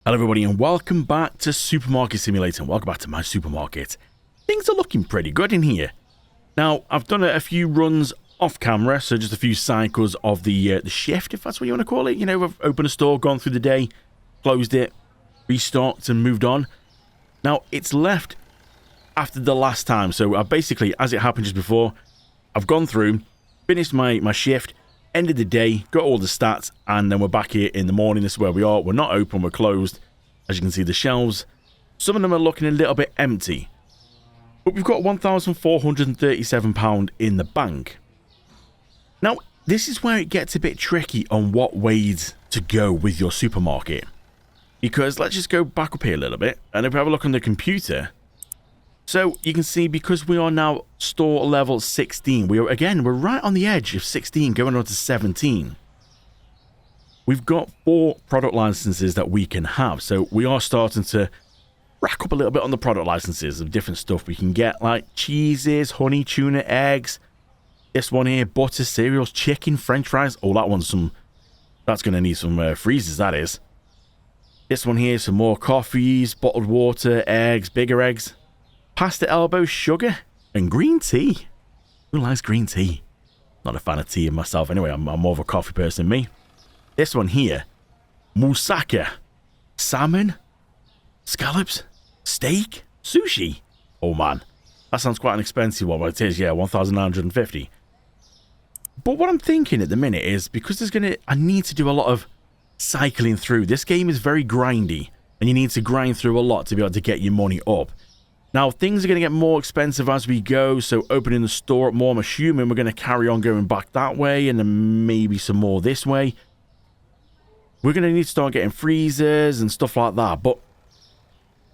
Hello everybody and welcome back to Supermarket Simulator. Welcome back to my supermarket. Things are looking pretty good in here. Now, I've done a few runs off camera, so just a few cycles of the shift, if that's what you want to call it. You know, I've opened a store, gone through the day, closed it, restocked and moved on. Now, it's left after the last time, so I basically, as it happened just before, I've gone through, finished my shift, ended the day, got all the stats, and then we're back here in the morning. This is where we are. We're not open, we're closed. As you can see, the shelves, some of them are looking a little bit empty. But we've got £1,437 in the bank. Now, this is where it gets a bit tricky on what ways to go with your supermarket. Because let's just go back up here a little bit, and if we have a look on the computer, so you can see because we are now store level 16, we're right on the edge of 16 going on to 17. We've got 4 product licenses that we can have, so we are starting to rack up a little bit on the product licenses of different stuff we can get, like cheeses, honey, tuna, eggs. This one here, butter, cereals, chicken, french fries. Oh, that's going to need some freezers, that is. This one here, some more coffees, bottled water, eggs, bigger eggs. Pasta elbow, sugar, and green tea. Who likes green tea? Not a fan of tea myself anyway. I'm more of a coffee person than me. This one here, moussaka, salmon, scallops, steak, sushi. Oh man, that sounds quite an expensive one, but it is, yeah, 1,950. But what I'm thinking at the minute is, because I need to do a lot of cycling through. This game is very grindy, and you need to grind through a lot to be able to get your money up. Now, things are going to get more expensive as we go, so opening the store up more, I'm assuming we're going to carry on going back that way, and then maybe some more this way. We're going to need to start getting freezers and stuff like that, but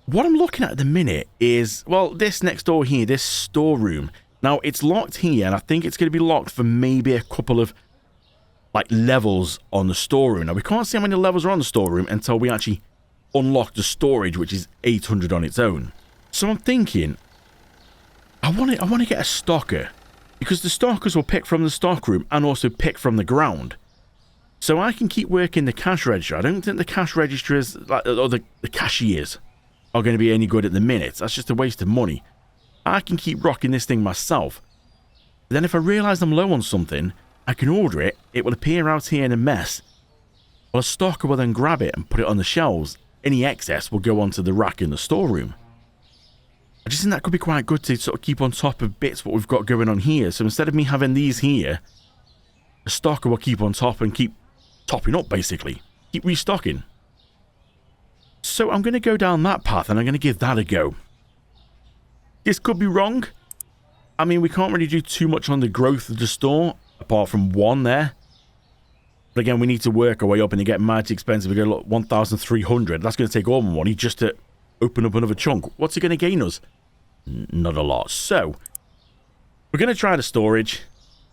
what I'm looking at the minute is, well, this next door here, this storeroom. Now, it's locked here, and I think it's going to be locked for maybe a couple of, like, levels on the storeroom. Now, we can't see how many levels are on the storeroom until we actually unlock the storage, which is 800 on its own. So I'm thinking, I want to get a stocker, because the stockers will pick from the stockroom and also pick from the ground. So I can keep working the cash register. I don't think the cash registers, or the cashiers, are going to be any good at the minute. That's just a waste of money. I can keep rocking this thing myself. Then if I realise I'm low on something, I can order it. It will appear out here in a mess. Well, a stocker will then grab it and put it on the shelves. Any excess will go onto the rack in the storeroom. I just think that could be quite good to sort of keep on top of bits what we've got going on here. So instead of me having these here, a stocker will keep on top and keep topping up, basically. Keep restocking. So I'm going to go down that path and I'm going to give that a go. This could be wrong. I mean, we can't really do too much on the growth of the store, apart from one there. But again, we need to work our way up and they get mighty expensive. We go, look, 1,300. That's going to take all my money just to open up another chunk. What's it going to gain us? Not a lot. So, we're going to try the storage.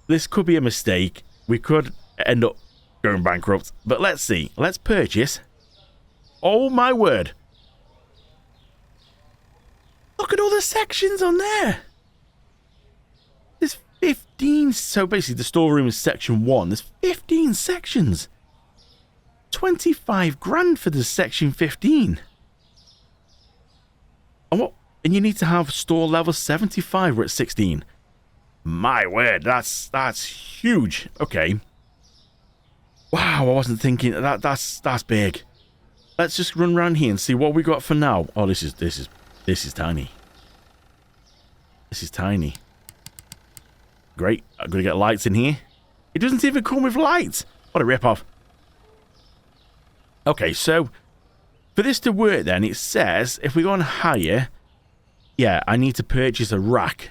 This could be a mistake. We could end up going bankrupt. But let's see. Let's purchase. Oh my word. Look at all the sections on there. There's 15. So basically the storeroom is section 1. There's 15 sections. 25 grand for the section 15. And what? And you need to have store level 75. We're at 16. My word, that's huge. Okay. Wow, I wasn't thinking that's big. Let's just run around here and see what we got for now. Oh, this is tiny. This is tiny. Great. I'm gonna get lights in here. It doesn't even come with lights. What a rip-off. Okay, so for this to work then, it says if we go on higher, yeah, I need to purchase a rack.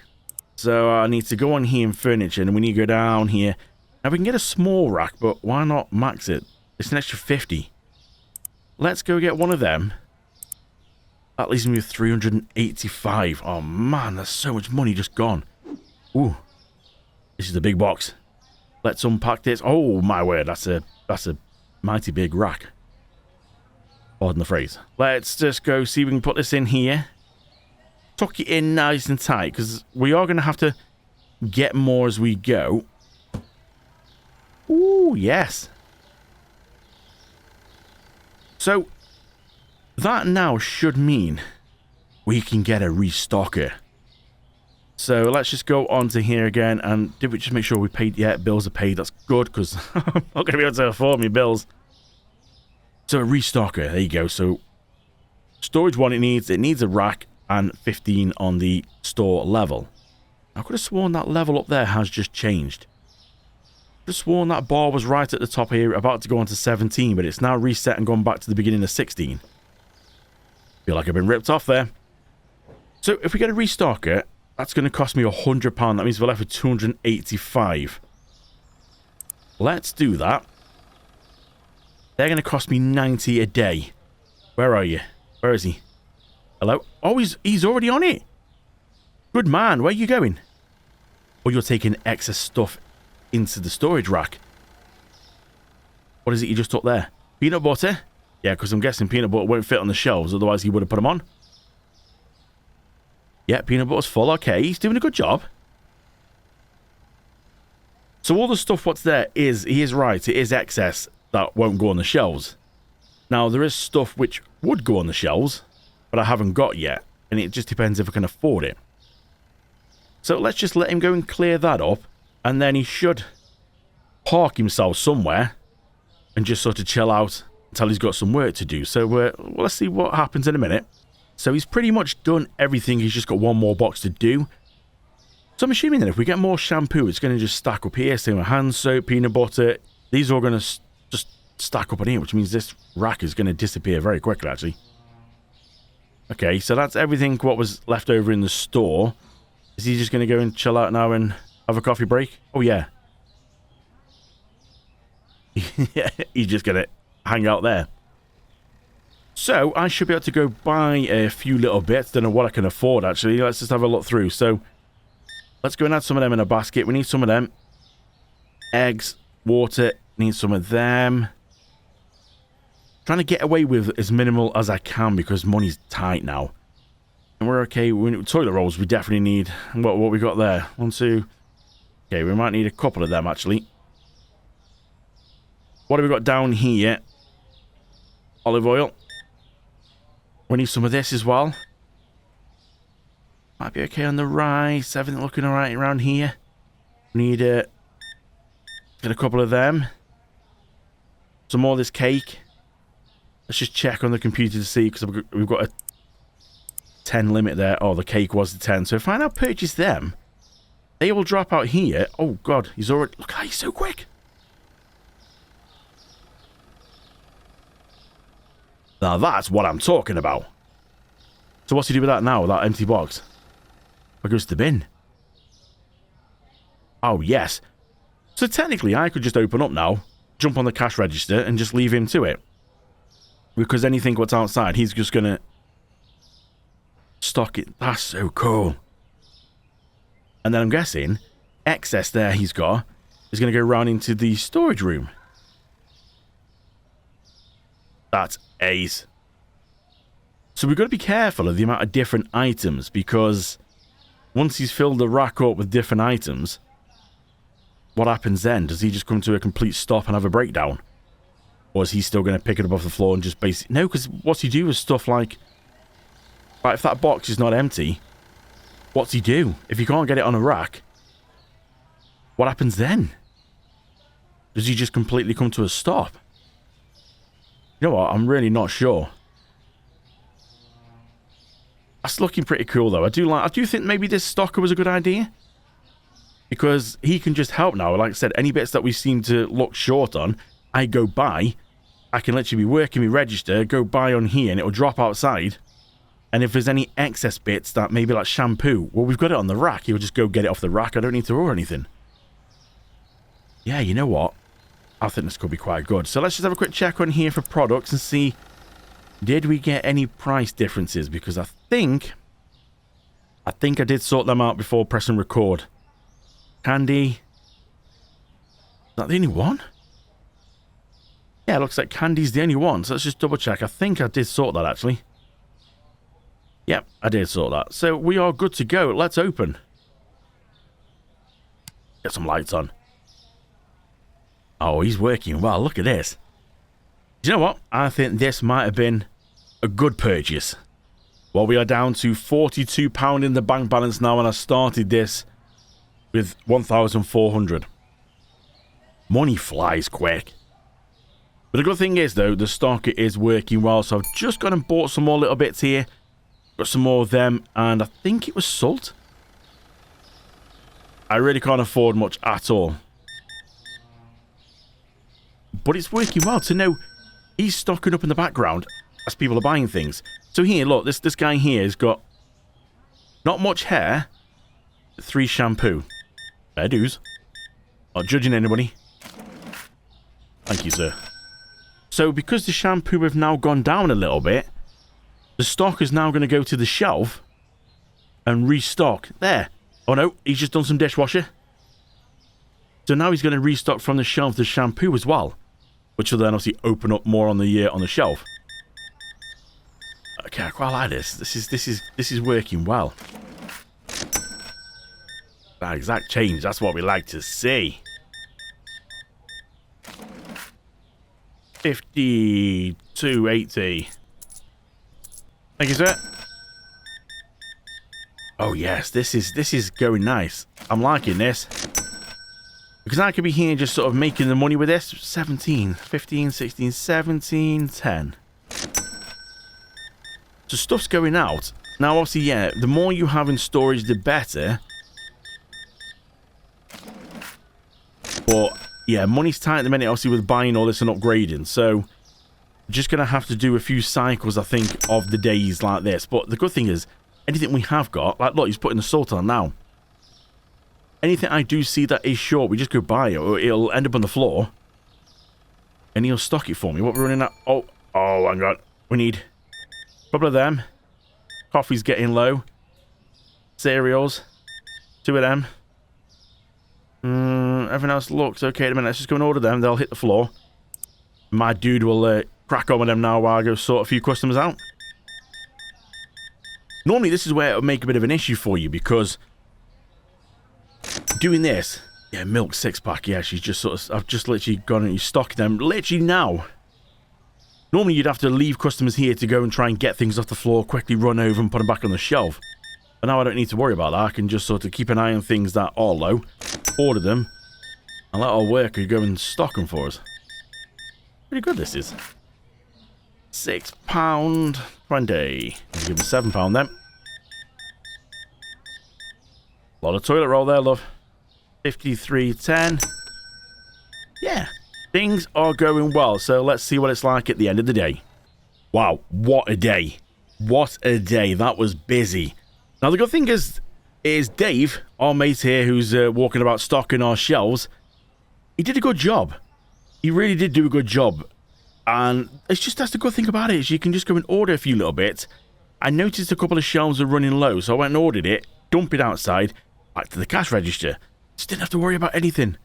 So I need to go on here in furniture and we need to go down here. Now we can get a small rack, but why not max it? It's an extra 50. Let's go get one of them. That leaves me with 385. Oh man, there's so much money just gone. Ooh. This is the big box. Let's unpack this. Oh my word, that's a mighty big rack. Pardon the phrase. Let's just go see if we can put this in here. Tuck it in nice and tight, because we are going to have to get more as we go. Ooh, yes. So, That now should mean we can get a restocker. So let's just go on to here again, and did we just make sure we paid? Yeah, bills are paid. That's good, because I'm not going to be able to afford me bills. So a restocker, there you go. So storage one, it needs a rack and 15 on the store level. I could have sworn that level up there has just changed. I could have sworn that bar was right at the top here, about to go on to 17, but it's now reset and gone back to the beginning of 16. Feel like I've been ripped off there. So if we get a restocker, that's going to cost me £100. That means we're left with 285. Let's do that. They're going to cost me 90 a day. Where are you? Where is he? Hello? Oh, he's already on it. Good man. Where are you going? Oh, you're taking excess stuff into the storage rack. What is it you just took there? Peanut butter? Yeah, because I'm guessing peanut butter won't fit on the shelves. Otherwise, he would have put them on. Yeah, peanut butter's full. Okay, he's doing a good job. So all the stuff what's there he is right. It is excess that won't go on the shelves. Now, there is stuff which would go on the shelves, but I haven't got yet. And it just depends if I can afford it. So let's just let him go and clear that up. And then he should park himself somewhere and just sort of chill out until he's got some work to do. So let's see what happens in a minute. So he's pretty much done everything. He's just got one more box to do. So I'm assuming that if we get more shampoo, it's going to just stack up here. Same with hand soap, peanut butter. These are all going to just stack up in here, which means this rack is going to disappear very quickly, actually. Okay, so that's everything what was left over in the store. Is he just going to go and chill out now and have a coffee break? Oh, yeah. He's just going to hang out there. So, I should be able to go buy a few little bits. Don't know what I can afford, actually. Let's just have a look through. So, let's go and add some of them in a basket. We need some of them. Eggs, water, need some of them. Trying to get away with as minimal as I can because money's tight now. And we're okay. Toilet rolls, we definitely need. What we got there? 1, 2. Okay, we might need a couple of them, actually. What have we got down here? Olive oil. We need some of this as well. Might be okay on the rice. Everything looking alright around here. We need get a couple of them. Some more of this cake. Let's just check on the computer to see, because we've got a 10 limit there. Oh, the cake was the 10. So if I now purchase them, they will drop out here. Oh, God. He's already... Look, he's so quick. Now, that's what I'm talking about. So what's he do with that now, that empty box? What goes to the bin? Oh, yes. So technically, I could just open up now, jump on the cash register, and just leave him to it. Because anything what's outside, he's just going to stock it. That's so cool. And then I'm guessing excess there he's got is going to go round into the storage room. That's ace. So we've got to be careful of the amount of different items, because once he's filled the rack up with different items, what happens then? Does he just come to a complete stop and have a breakdown? Or is he still going to pick it up off the floor and just basically... No, because what's he do with stuff like... Right, if that box is not empty, what's he do? If he can't get it on a rack, what happens then? Does he just completely come to a stop? You know what? I'm really not sure. That's looking pretty cool, though. I do think maybe this stocker was a good idea. Because he can just help now. Like I said, any bits that we seem to look short on, I go buy. I can literally be working my register, go buy on here, and it'll drop outside. And if there's any excess bits that maybe like shampoo, well, we've got it on the rack. He'll just go get it off the rack. I don't need to order anything. Yeah, you know what? I think this could be quite good. So let's just have a quick check on here for products and see, did we get any price differences? Because I think I did sort them out before pressing record. Candy. Is that the only one? Yeah, it looks like candy's the only one. So let's just double check. I think I did sort that, actually. Yep, I did sort that. So we are good to go. Let's open. Get some lights on. Oh, he's working well. Look at this. Do you know what? I think this might have been a good purchase. Well, we are down to £42 in the bank balance now, and I started this with 1,400. Money flies quick. But the good thing is, though, the stock is working well, so I've just gone and bought some more little bits here. Got some more of them, and I think it was salt. I really can't afford much at all. But it's working well to know he's stocking up in the background as people are buying things. So here, look, this guy here has got not much hair, 3 shampoo. Fair dues. Not judging anybody. Thank you, sir. So because the shampoo have now gone down a little bit, the stock is now going to go to the shelf and restock. There. Oh no, he's just done some dishwasher. So now he's going to restock from the shelf the shampoo as well, which will then obviously open up more on the shelf. Okay, I quite like this. This is working well. That exact change, that's what we like to see. 52.80. Thank you, sir. Oh yes, this is going nice. I'm liking this. Because I could be here just sort of making the money with this. 17, 15, 16, 17, 10. So stuff's going out. Now obviously, yeah, the more you have in storage, the better. But yeah, money's tight at the minute, obviously, with buying all this and upgrading. So just going to have to do a few cycles, I think, of the days like this. But the good thing is, anything we have got, like, look, he's putting the salt on now. Anything I do see that is short, we just go buy it, or it'll end up on the floor. And he'll stock it for me. What we're running at? Oh, hang on. We need a couple of them. Coffee's getting low. Cereals. 2 of them. Everything else looks okay at a minute. Let's just go and order them. They'll hit the floor. My dude will crack on with them now while I go sort a few customers out. Normally, this is where it would make a bit of an issue for you, because doing this, yeah, milk 6-pack, yeah, she's just sort of, I've just literally gone and stocked them literally now. Normally, you'd have to leave customers here to go and try and get things off the floor, quickly run over and put them back on the shelf. But now I don't need to worry about that. I can just sort of keep an eye on things that are low, order them, and let our worker go and stock them for us. Pretty good, this is. £6.20. Give him £7 then. A lot of toilet roll there, love. 53.10. Yeah, things are going well. So let's see what it's like at the end of the day. Wow, what a day. What a day. That was busy. Now, the good thing is Dave, our mate here, who's walking about stocking our shelves, he did a good job. He really did do a good job. And it's just, that's the good thing about it, is you can just go and order a few little bits. I noticed a couple of shelves are running low, so I went and ordered it, dump it outside, back to the cash register. Just didn't have to worry about anything.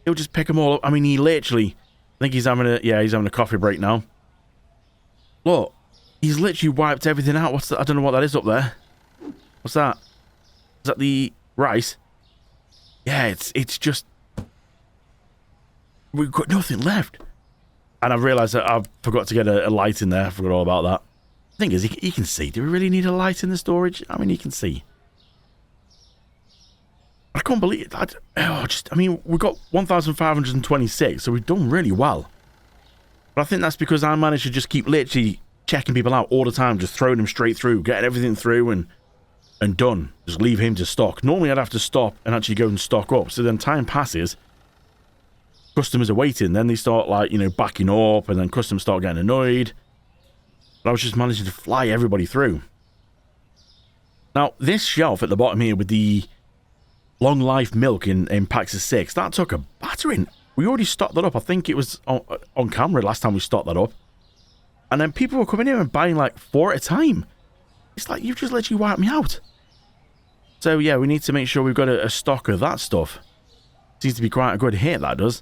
He'll just pick them all up. I mean, he literally, I think he's having a coffee break now. Look, he's literally wiped everything out. What's that? I don't know what that is up there. What's that? Is that the rice? Yeah, it's just, we've got nothing left. And I've realised that I forgot to get a light in there. I forgot all about that. The thing is, he can see. Do we really need a light in the storage? I mean, he can see. I can't believe it. I mean, we've got 1,526, so we've done really well. But I think that's because I managed to just keep literally checking people out all the time, just throwing them straight through, getting everything through and done. Just leave him to stock. Normally, I'd have to stop and actually go and stock up. So then time passes. Customers are waiting, then they start, like, you know, backing up, and then customers start getting annoyed. But I was just managing to fly everybody through. Now, this shelf at the bottom here with the long life milk in packs of 6, that took a battering. We already stocked that up. I think it was on camera last time we stocked that up. And then people were coming in and buying like 4 at a time. It's like, you've just literally wiped me out. So yeah, we need to make sure we've got a stock of that stuff. Seems to be quite a good hit, that does.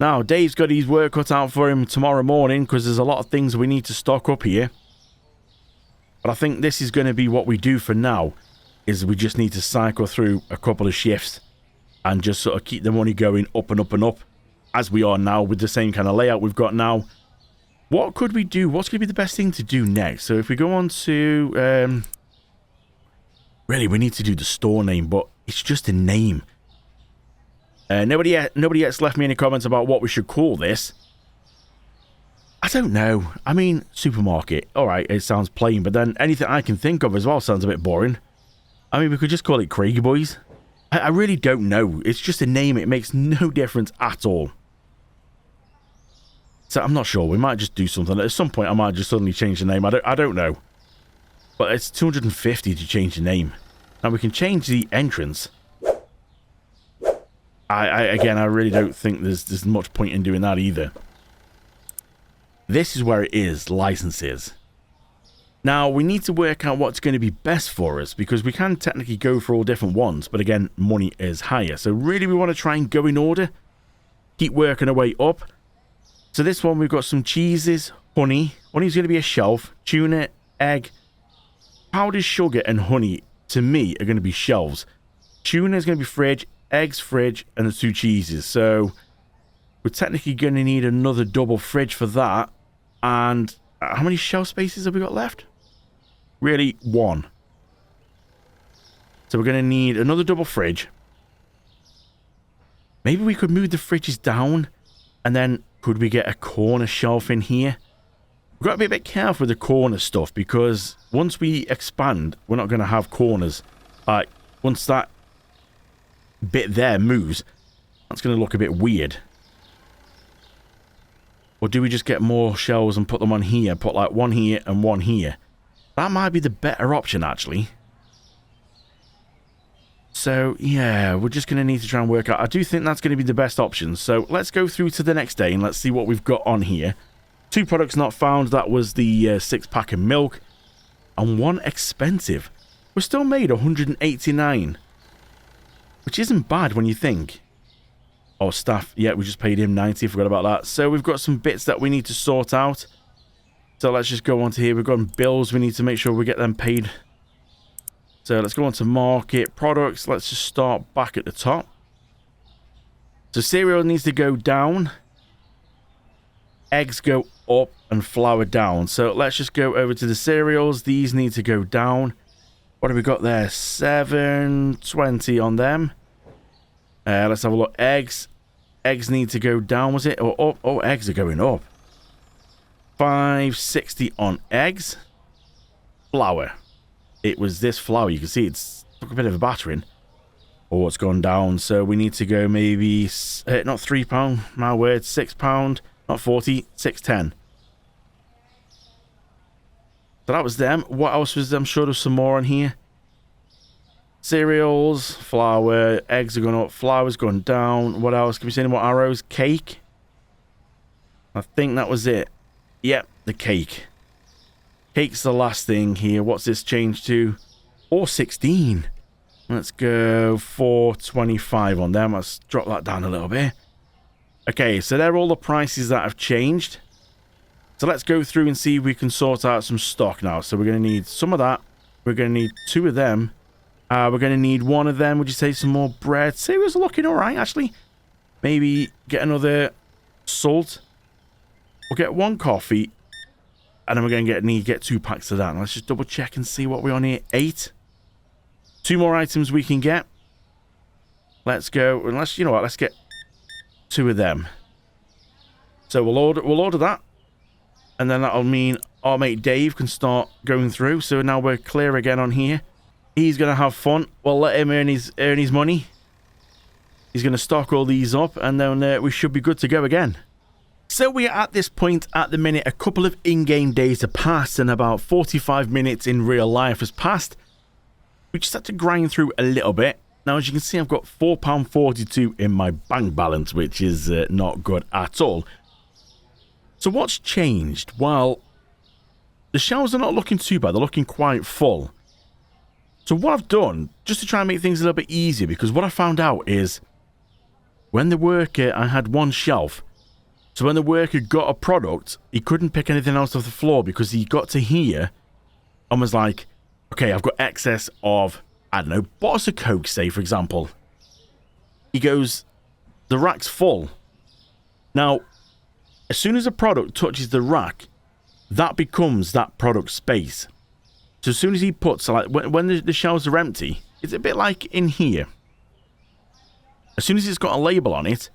Now, Dave's got his work cut out for him tomorrow morning, because there's a lot of things we need to stock up here. But I think this is going to be what we do for now, is we just need to cycle through a couple of shifts and just sort of keep the money going up and up and up, as we are now with the same kind of layout we've got now. What could we do? What's going to be the best thing to do next? So if we go on to... really, we need to do the store name, but it's just a name. Nobody yet's left me any comments about what we should call this. I don't know. I mean, supermarket. Alright, it sounds plain, but then anything I can think of as well sounds a bit boring. I mean, we could just call it Craigie Boys. I really don't know. It's just a name. It makes no difference at all. So I'm not sure. We might just do something. At some point, I might just suddenly change the name. I don't know. But it's 250 to change the name. Now, we can change the entrance. Again, I really don't think there's much point in doing that either. This is where it is, licenses. Now, we need to work out what's going to be best for us, because we can technically go for all different ones, but again, money is higher. So really, we want to try and go in order. Keep working our way up. So this one, we've got some cheeses, honey. Honey's going to be a shelf. Tuna, egg, powdered sugar, and honey, to me, are going to be shelves. Tuna is going to be fridge, eggs fridge, and the 2 cheeses. So we're technically going to need another double fridge for that. And how many shelf spaces have we got left? Really, 1. So we're going to need another double fridge. Maybe we could move the fridges down, and then could we get a corner shelf in here? We've got to be a bit careful with the corner stuff, because once we expand, we're not going to have corners. Like, once that bit there moves, that's going to look a bit weird. Or do we just get more shelves and put them on here? Put like 1 here and 1 here. That might be the better option, actually. So, yeah, we're just going to need to try and work out. I do think that's going to be the best option. So, let's go through to the next day and let's see what we've got on here. 2 products not found. That was the 6-pack of milk. And 1 expensive. We're still made 189. Which isn't bad when you think. Oh, staff. Yeah, we just paid him 90. Forgot about that. So, we've got some bits that we need to sort out. So, let's just go on to here. We've got bills. We need to make sure we get them paid. So let's go on to market products. Let's just start back at the top. So cereal needs to go down. Eggs go up and flour down. So let's just go over to the cereals. These need to go down. What have we got there? 720 on them. Let's have a look. Eggs. Eggs need to go down, was it? Or up? Oh, eggs are going up. 560 on eggs. Flour. It was this flour. You can see it's took a bit of a battering. Oh, it's gone down. So we need to go maybe, not £3, my word, £6, not 40, 6.10. So that was them. What else was them? I'm sure there's some more on here. Cereals, flour, eggs are going up, flour's gone down. What else? Can we see any more arrows? Cake. I think that was it. Yep, the cake. Cake's the last thing here. What's this changed to? 416. Let's go 425 on them. Let's drop that down a little bit. Okay, so they're all the prices that have changed. So let's go through and see if we can sort out some stock now. So we're going to need some of that. We're going to need 2 of them. We're going to need 1 of them. Would you say some more bread? Cereals are looking alright, actually. Maybe get another salt. We'll get 1 coffee. And then we're going to need to get 2 packs of that. And let's just double check and see what we're on here. 8. 2 more items we can get. Let's go. And let's, you know what, let's get 2 of them. So we'll order that. And then that'll mean our mate Dave can start going through. So now we're clear again on here. He's going to have fun. We'll let him earn his money. He's going to stock all these up. And then we should be good to go again. So we are at this point at the minute. A couple of in-game days have passed and about 45 minutes in real life has passed. We just had to grind through a little bit. Now, as you can see, I've got £4.42 in my bank balance, which is not good at all. So what's changed? Well, the shelves are not looking too bad. They're looking quite full. So what I've done, just to try and make things a little bit easier, because what I found out is when the worker, I had 1 shelf. So when the worker got a product, he couldn't pick anything else off the floor because he got to here and was like, okay, I've got excess of, I don't know, bottles of Coke, say, for example. He goes, the rack's full. Now, As soon as a product touches the rack, that becomes that product space. So as soon as he puts, like when the shelves are empty, it's a bit like in here. As soon as it's got a label on it,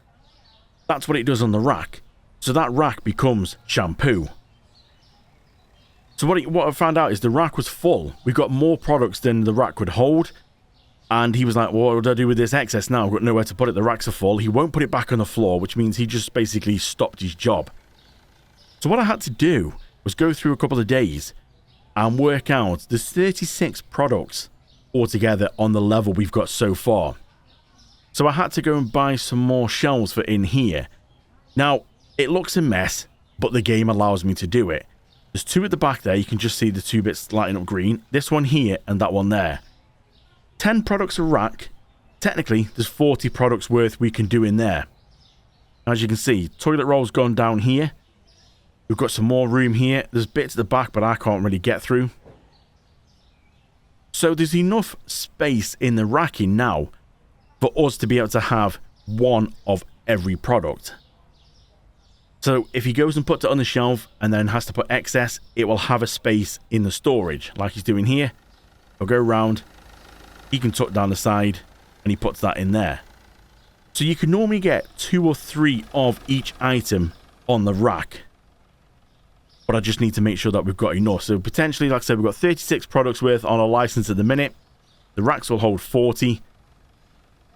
that's what it does on the rack. So that rack becomes shampoo. So what I found out is the rack was full. We've got more products than the rack could hold. And he was like, well, what do I do with this excess now? I've got nowhere to put it. The racks are full. He won't put it back on the floor, which means he just basically stopped his job. So what I had to do was go through a couple of days and work out there's 36 products altogether on the level we've got so far. So I had to go and buy some more shelves for in here. Now, it looks a mess, but the game allows me to do it. There's 2 at the back there. You can just see the 2 bits lighting up green. This one here and that one there. 10 products a rack. Technically, there's 40 products worth we can do in there. As you can see, toilet roll's gone down here. We've got some more room here. There's bits at the back, but I can't really get through. So there's enough space in the racking now for us to be able to have one of every product. So if he goes and puts it on the shelf and then has to put excess, it will have a space in the storage, like he's doing here. He'll go around. He can tuck down the side and he puts that in there. So you can normally get 2 or 3 of each item on the rack. But I just need to make sure that we've got enough. So potentially, like I said, we've got 36 products worth on our license at the minute. The racks will hold 40.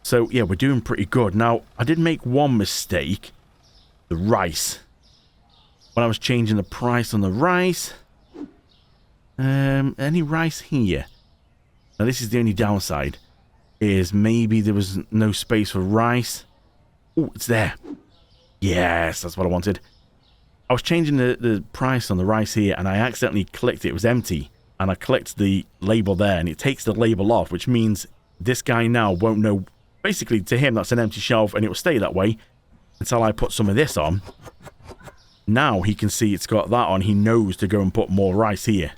So yeah, we're doing pretty good. Now, I did make one mistake. The rice. When I was changing the price on the rice. Any rice here? Now this is the only downside, is maybe there was no space for rice. Oh, it's there. Yes, that's what I wanted. I was changing the price on the rice here and I accidentally clicked it. It was empty. And I clicked the label there and it takes the label off, which means this guy now won't know. Basically, to him, that's an empty shelf and it will stay that way until I put some of this on. Now he can see it's got that on. He knows to go and put more rice here.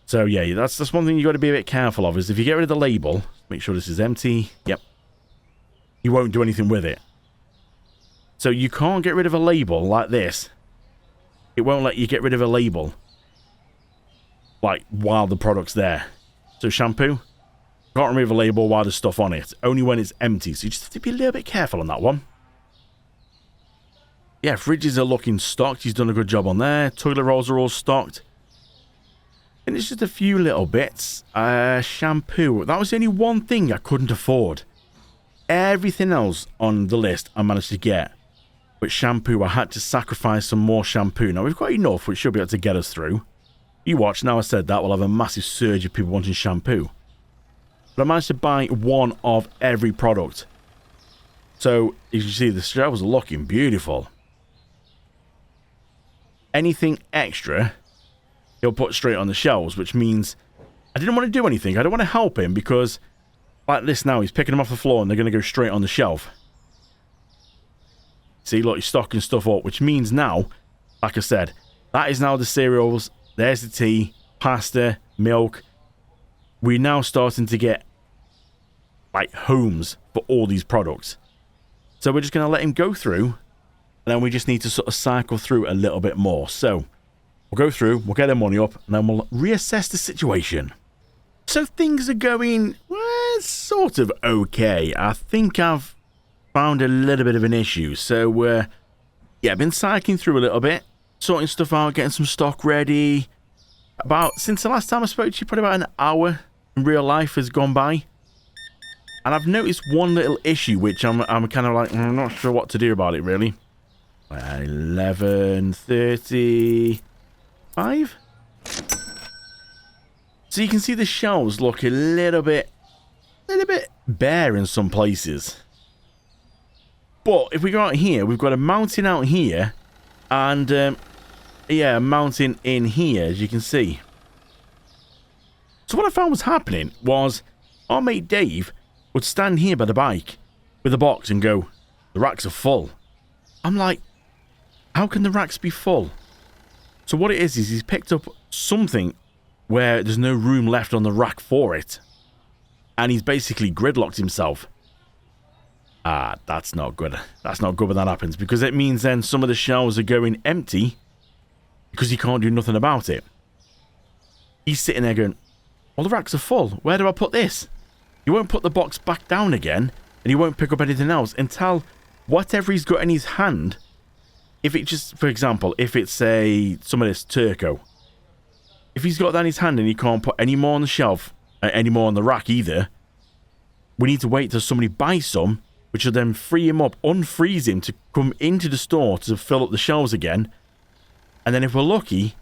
So yeah, that's one thing you got to be a bit careful of, is if you get rid of the label, make sure this is empty. Yep. He won't do anything with it. So you can't get rid of a label like this. It won't let you get rid of a label like while the product's there. So shampoo, can't remove a label while there's stuff on it. Only when it's empty. So you just have to be a little bit careful on that one. Yeah, fridges are looking stocked. He's done a good job on there. Toilet rolls are all stocked. And it's just a few little bits. Shampoo. That was the only one thing I couldn't afford. Everything else on the list I managed to get. But shampoo, I had to sacrifice some more shampoo. Now, we've got enough, which should be able to get us through. You watch, now I said that, we'll have a massive surge of people wanting shampoo. But I managed to buy one of every product. So, as you see, the shelves are looking beautiful. Anything extra, he'll put straight on the shelves, which means I didn't want to do anything. I don't want to help him because, like this now, he's picking them off the floor and they're going to go straight on the shelf. See, look, he's stocking stuff up, which means now, like I said, that is now the cereals. There's the tea, pasta, milk. We're now starting to get, like, homes for all these products. So we're just going to let him go through, and then we just need to sort of cycle through a little bit more. So we'll go through, we'll get their money up, and then we'll reassess the situation. So things are going, well, sort of okay. I think I've found a little bit of an issue. So, yeah, I've been cycling through a little bit, sorting stuff out, getting some stock ready. Since the last time I spoke to you, probably about an hour in real life has gone by. And I've noticed one little issue, which I'm kind of like, I'm not sure what to do about it, really. 11:35. So you can see the shelves look a little bit bare in some places. But if we go out here, we've got a mountain out here, and yeah, a mountain in here, as you can see. So what I found was happening was our mate Dave would stand here by the bike with a box and go, the racks are full. I'm like, how can the racks be full? So what it is he's picked up something where there's no room left on the rack for it. And he's basically gridlocked himself. Ah, that's not good. That's not good when that happens, because it means then some of the shelves are going empty because he can't do nothing about it. He's sitting there going, all the racks are full. Where do I put this? He won't put the box back down again, and he won't pick up anything else until whatever he's got in his hand, if it just, for example, if it's some of this Turco, if he's got that in his hand and he can't put any more on the shelf, any more on the rack either, we need to wait till somebody buys some, which will then free him up, unfreeze him to come into the store to fill up the shelves again. And then if we're lucky,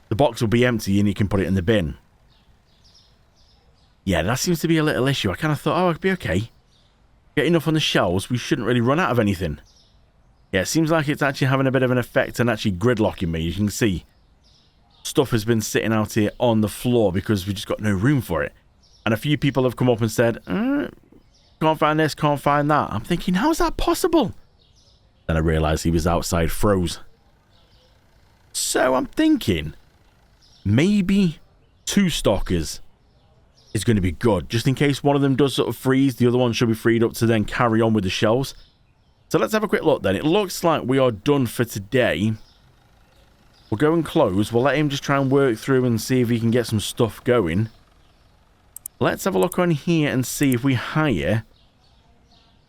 the box will be empty and he can put it in the bin. Yeah, that seems to be a little issue. I kind of thought, oh, it'd be okay. Get enough on the shelves, we shouldn't really run out of anything. Yeah, it seems like it's actually having a bit of an effect and actually gridlocking me. You can see stuff has been sitting out here on the floor because we just got no room for it. And a few people have come up and said, can't find this, can't find that. I'm thinking, how is that possible? Then I realised he was outside froze. So I'm thinking, maybe 2 stockers is going to be good. Just in case one of them does sort of freeze, the other one should be freed up to then carry on with the shelves. So let's have a quick look then. It looks like we are done for today. We'll go and close. We'll let him just try and work through and see if he can get some stuff going. Let's have a look on here and see if we hire.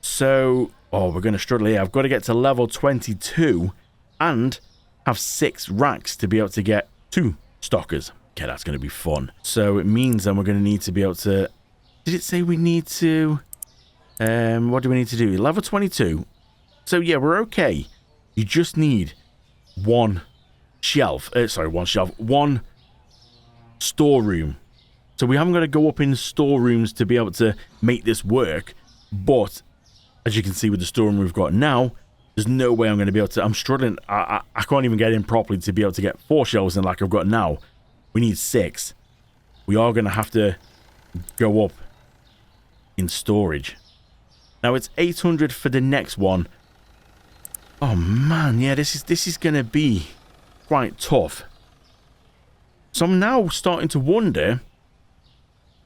So, oh, we're going to struggle here. I've got to get to level 22 and have 6 racks to be able to get 2 stockers. Okay, that's going to be fun. So it means then we're going to need to be able to... Did it say we need to... what do we need to do? Level 22. So yeah, we're okay. You just need 1 shelf. One storeroom. So we haven't got to go up in storerooms to be able to make this work. But, as you can see with the storeroom we've got now, there's no way I'm going to be able to... I'm struggling. I can't even get in properly to be able to get 4 shelves in like I've got now. We need 6. We are going to have to go up in storage. Now, it's 800 for the next one. Oh, man. Yeah, this is going to be quite tough. So I'm now starting to wonder...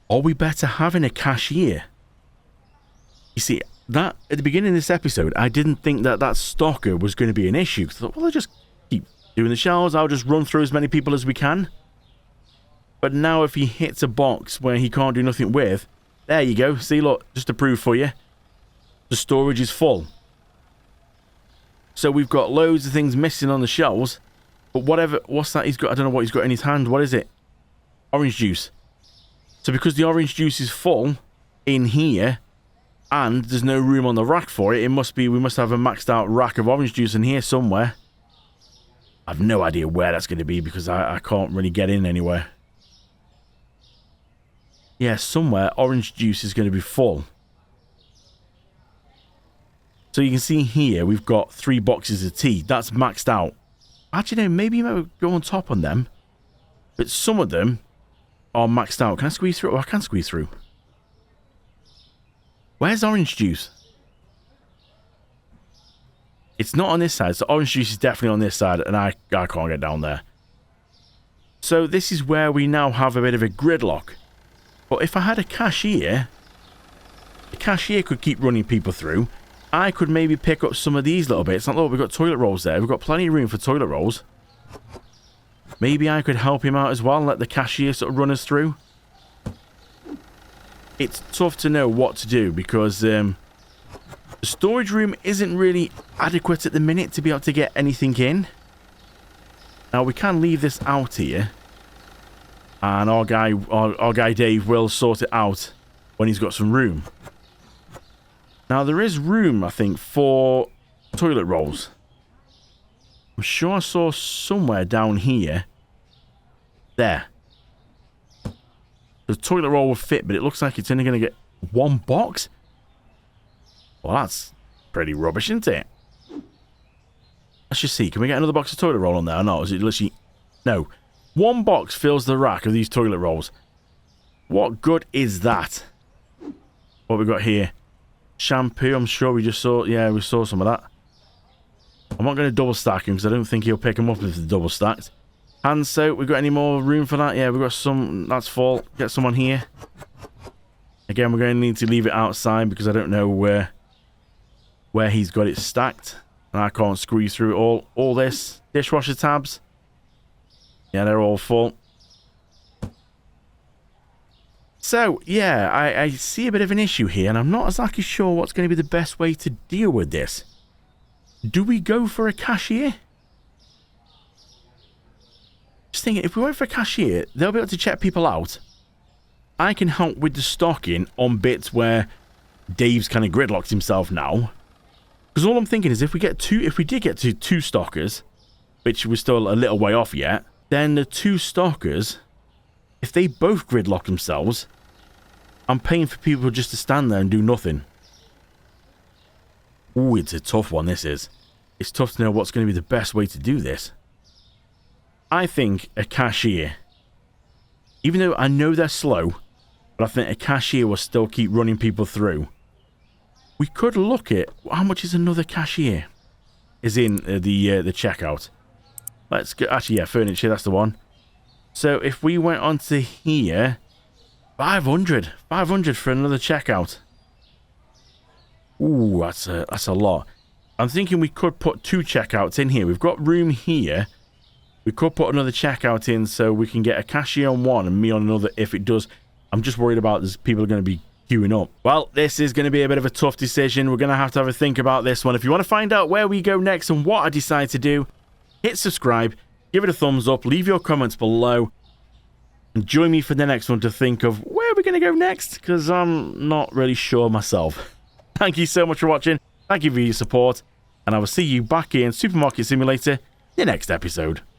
Are we better having a cashier? You see, that at the beginning of this episode, I didn't think that stocker was going to be an issue. I thought, well, I'll just keep doing the shelves. I'll just run through as many people as we can. But now if he hits a box where he can't do nothing with, there you go. See, look, just to prove for you, the storage is full. So we've got loads of things missing on the shelves. But what's that he's got? I don't know what he's got in his hand. What is it? Orange juice. So because the orange juice is full in here and there's no room on the rack for it, we must have a maxed out rack of orange juice in here somewhere. I've no idea where that's going to be because I can't really get in anywhere. Yeah, somewhere orange juice is going to be full. So you can see here we've got 3 boxes of tea. That's maxed out. Actually, no, maybe you might go on top on them. But some of them are maxed out. Can I squeeze through? Oh, I can squeeze through. Where's orange juice? It's not on this side. So orange juice is definitely on this side. And I can't get down there. So this is where we now have a bit of a gridlock. But if I had a cashier, the cashier could keep running people through. I could maybe pick up some of these little bits. Like, look, we've got toilet rolls there. We've got plenty of room for toilet rolls. Maybe I could help him out as well and let the cashier sort of run us through. It's tough to know what to do because the storage room isn't really adequate at the minute to be able to get anything in. Now, we can leave this out here. And our guy Dave will sort it out when he's got some room. Now, there is room, I think, for toilet rolls. I'm sure I saw somewhere down here. There. The toilet roll will fit, but it looks like it's only going to get 1 box. Well, that's pretty rubbish, isn't it? Let's just see. Can we get another box of toilet roll on there or not? Is it literally... No. 1 box fills the rack of these toilet rolls. What good is that? What we got here? Shampoo. I'm sure we just saw... Yeah, we saw some of that. I'm not going to double stack him because I don't think he'll pick them up if they're double stacked. Hand soap. We got any more room for that? Yeah, we've got some. That's full. Get some on here. Again, we're going to need to leave it outside because I don't know where he's got it stacked. And I can't squeeze through all this. Dishwasher tabs. Yeah, they're all full. So, yeah, I see a bit of an issue here, and I'm not exactly sure what's going to be the best way to deal with this. Do we go for a cashier? Just thinking, if we went for a cashier, they'll be able to check people out. I can help with the stocking on bits where Dave's kind of gridlocked himself now. Because all I'm thinking is if we did get to 2 stockers, which we're still a little way off yet, then the 2 stockers, if they both gridlock themselves, I'm paying for people just to stand there and do nothing. Ooh, it's a tough one, this is. It's tough to know what's going to be the best way to do this. I think a cashier. Even though I know they're slow, but I think a cashier will still keep running people through. We could look at how much is another cashier. Is in the checkout. Let's go. Actually, yeah, furniture. That's the one. So if we went on to here, 500 for another checkout. Ooh, that's a lot. I'm thinking we could put 2 checkouts in here. We've got room here. We could put another checkout in so we can get a cashier on one and me on another if it does. I'm just worried about this. People are going to be queuing up. Well, this is going to be a bit of a tough decision. We're going to have a think about this one. If you want to find out where we go next and what I decide to do, hit subscribe, give it a thumbs up, leave your comments below, and join me for the next one to think of where we're going to go next, because I'm not really sure myself. Thank you so much for watching. Thank you for your support, and I will see you back in Supermarket Simulator in the next episode.